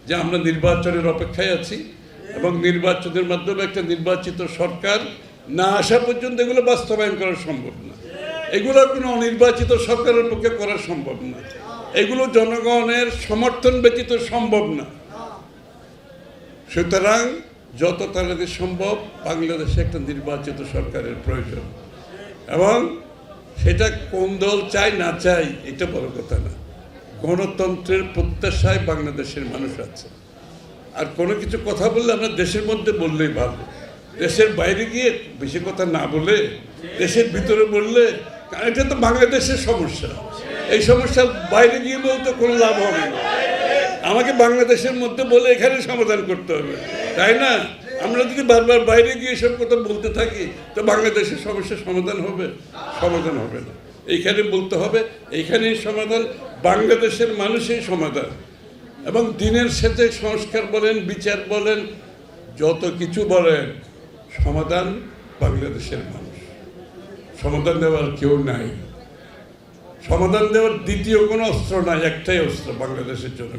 যে আমরা নির্বাচনের অপেক্ষায় আছি এবং নির্বাচনের মাধ্যমে একটা নির্বাচিত সরকার না আসা পর্যন্ত এগুলো বাস্তবায়ন করা সম্ভব না। এগুলো কোনো অনির্বাচিত সরকারের পক্ষে করা সম্ভব না। এগুলো জনগণের সমর্থন ব্যতীত সম্ভব না। সুতরাং যত তাড়াতাড়ি সম্ভব বাংলাদেশে একটা নির্বাচিত সরকারের প্রয়োজন, এবং সেটা কোন দল চাই না চাই এটা বড় কথা না। গণতন্ত্রের প্রত্যাশায় বাংলাদেশের মানুষ আছে। আর কোনো কিছু কথা বললে আমরা দেশের মধ্যে বললেই ভালো, দেশের বাইরে গিয়ে বেশি কথা না বলে দেশের ভিতরে বললে, কারণ এটা তো বাংলাদেশের সমস্যা। এই সমস্যা বাইরে গিয়ে বলতে কোনো লাভ হবে না। আমাকে বাংলাদেশের মধ্যে বলে এখানে সমাধান করতে হবে, তাই না? আমরা যদি বারবার বাইরে গিয়ে সব কথা বলতে থাকি তো বাংলাদেশের সমস্যার সমাধান হবে? সমাধান হবে না। এইখানে বলতে হবে, এইখানেই সমাধান, বাংলাদেশের মানুষের সমাধান। এবং দিনের সাথে সংস্কার বলেন, বিচার বলেন, যত কিছু বলেন, সমাধান বাংলাদেশের মানুষ। সমাধান দেওয়ার কেউ নাই। সমাধান দেওয়ার দ্বিতীয় কোনো অস্ত্র নাই, একটাই অস্ত্র বাংলাদেশের জন্য।